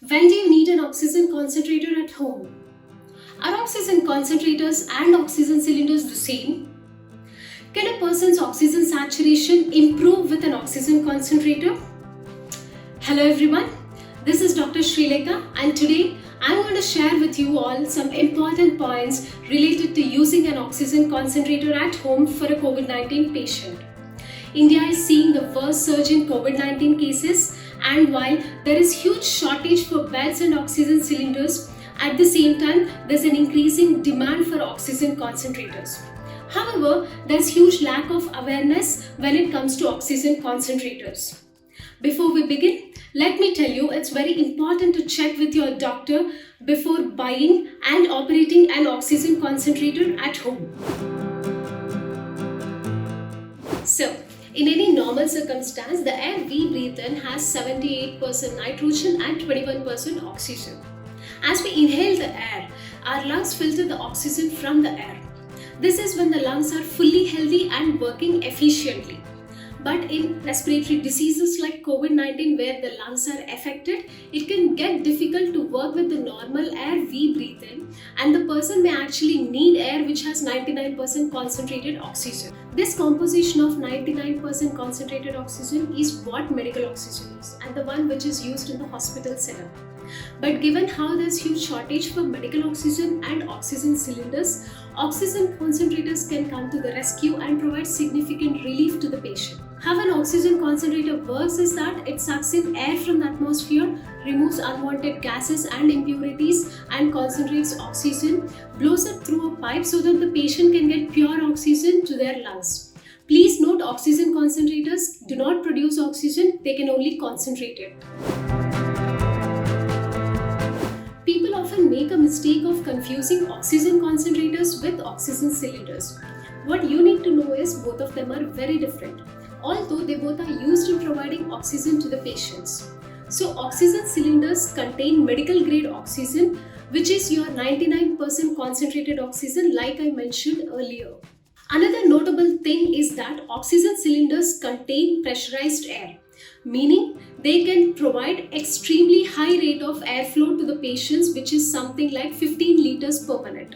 When do you need an oxygen concentrator at home? Are oxygen concentrators and oxygen cylinders the same? Can a person's oxygen saturation improve with an oxygen concentrator? Hello everyone, this is Dr. Srilekha and today I'm going to share with you all some important points related to using an oxygen concentrator at home for a COVID-19 patient. India is seeing the worst surge in COVID-19 cases, and while there is huge shortage for beds and oxygen cylinders, at the same time there's an increasing demand for oxygen concentrators. However, there's huge lack of awareness when it comes to oxygen concentrators. Before we begin, let me tell you it's very important to check with your doctor before buying and operating an oxygen concentrator at home. So, in any normal circumstance, the air we breathe in has 78% nitrogen and 21% oxygen. As we inhale the air, our lungs filter the oxygen from the air. This is when the lungs are fully healthy and working efficiently. But in respiratory diseases like COVID-19 where the lungs are affected, it can get difficult to work with the normal air we breathe in, and the person may actually need air which has 99% concentrated oxygen. This composition of 99% concentrated oxygen is what medical oxygen is, and the one which is used in the hospital setup. But given how there's huge shortage for medical oxygen and oxygen cylinders, oxygen concentrators can come to the rescue and provide significant relief to the patient. How an oxygen concentrator works is that it sucks in air from the atmosphere, removes unwanted gases and impurities, and concentrates oxygen, blows it through a pipe so that the patient can get pure oxygen to their lungs. Please note, oxygen concentrators do not produce oxygen, they can only concentrate it. People often make a mistake of confusing oxygen concentrators with oxygen cylinders. What you need to know is both of them are very different, although they both are used in providing oxygen to the patients. So oxygen cylinders contain medical grade oxygen, which is your 99% concentrated oxygen like I mentioned earlier. Another notable thing is that oxygen cylinders contain pressurized air, meaning they can provide extremely high rate of airflow to the patients, which is something like 15 liters per minute.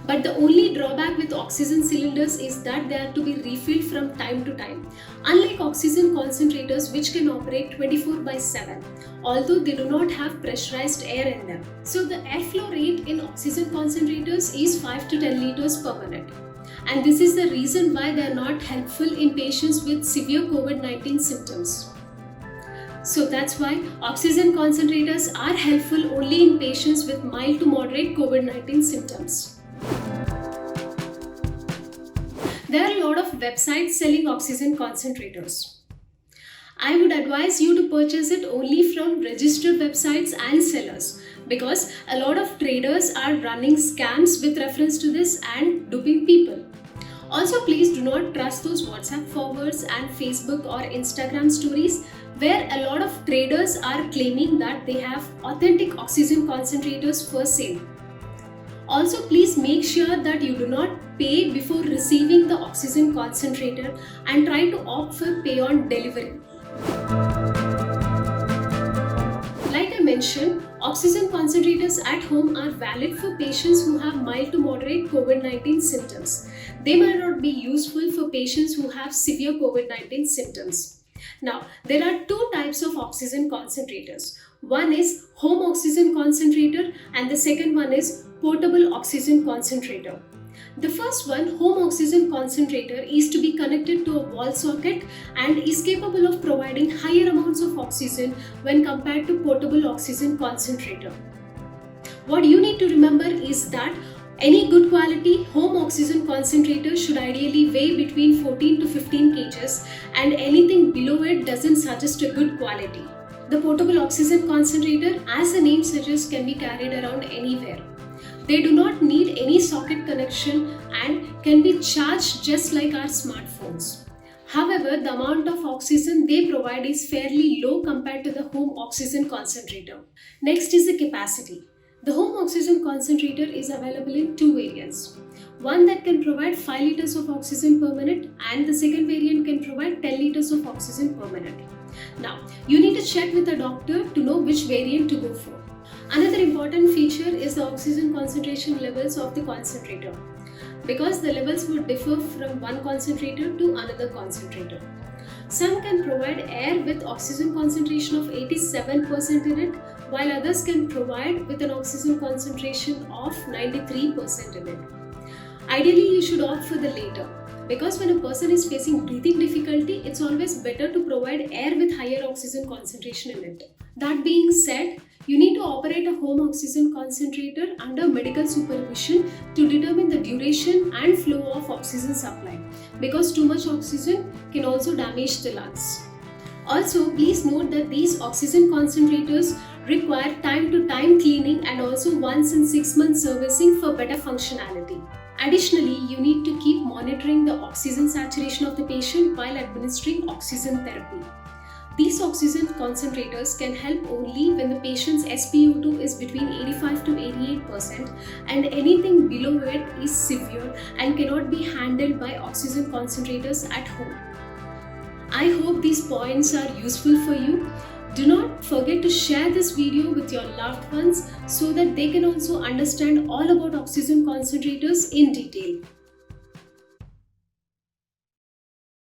But the only drawback with oxygen cylinders is that they are to be refilled from time to time, unlike oxygen concentrators which can operate 24/7, although they do not have pressurized air in them. So the airflow rate in oxygen concentrators is 5 to 10 liters per minute. And this is the reason why they are not helpful in patients with severe COVID-19 symptoms. So that's why oxygen concentrators are helpful only in patients with mild to moderate COVID-19 symptoms. There are a lot of websites selling oxygen concentrators. I would advise you to purchase it only from registered websites and sellers, because a lot of traders are running scams with reference to this and duping people. Also, please do not trust those WhatsApp forwards and Facebook or Instagram stories where a lot of traders are claiming that they have authentic oxygen concentrators for sale. Also, please make sure that you do not pay before receiving the oxygen concentrator and try to opt for pay on delivery. Like I mentioned, oxygen concentrators at home are valid for patients who have mild to moderate COVID-19 symptoms. They might not be useful for patients who have severe COVID-19 symptoms. Now, there are two types of oxygen concentrators. One is home oxygen concentrator and the second one is portable oxygen concentrator. The first one, home oxygen concentrator, is to be connected to a wall socket and is capable of providing higher amounts of oxygen when compared to portable oxygen concentrator. What you need to remember is that any good quality home oxygen concentrator should ideally weigh between 14 to 15 kgs, and anything below it doesn't suggest a good quality. The portable oxygen concentrator, as the name suggests, can be carried around anywhere. They do not need any socket connection and can be charged just like our smartphones. However, the amount of oxygen they provide is fairly low compared to the home oxygen concentrator. Next is the capacity. The home oxygen concentrator is available in two variants. One that can provide 5 liters of oxygen per minute, and the second variant can provide 10 liters of oxygen per minute. Now, you need to check with a doctor to know which variant to go for. Another important feature is the oxygen concentration levels of the concentrator, because the levels would differ from one concentrator to another concentrator. Some can provide air with oxygen concentration of 87% in it, while others can provide with an oxygen concentration of 93% in it. Ideally, you should opt for the latter, because when a person is facing breathing difficulty, it's always better to provide air with higher oxygen concentration in it. That being said, you need to operate a home oxygen concentrator under medical supervision to determine the duration and flow of oxygen supply, because too much oxygen can also damage the lungs. Also, please note that these oxygen concentrators require time to time cleaning and also once in 6 months servicing for better functionality. Additionally, you need to keep monitoring the oxygen saturation of the patient while administering oxygen therapy. These oxygen concentrators can help only when the patient's SpO2 is between 85 to 88% and anything below it is severe and cannot be handled by oxygen concentrators at home. I hope these points are useful for you. Do not forget to share this video with your loved ones so that they can also understand all about oxygen concentrators in detail.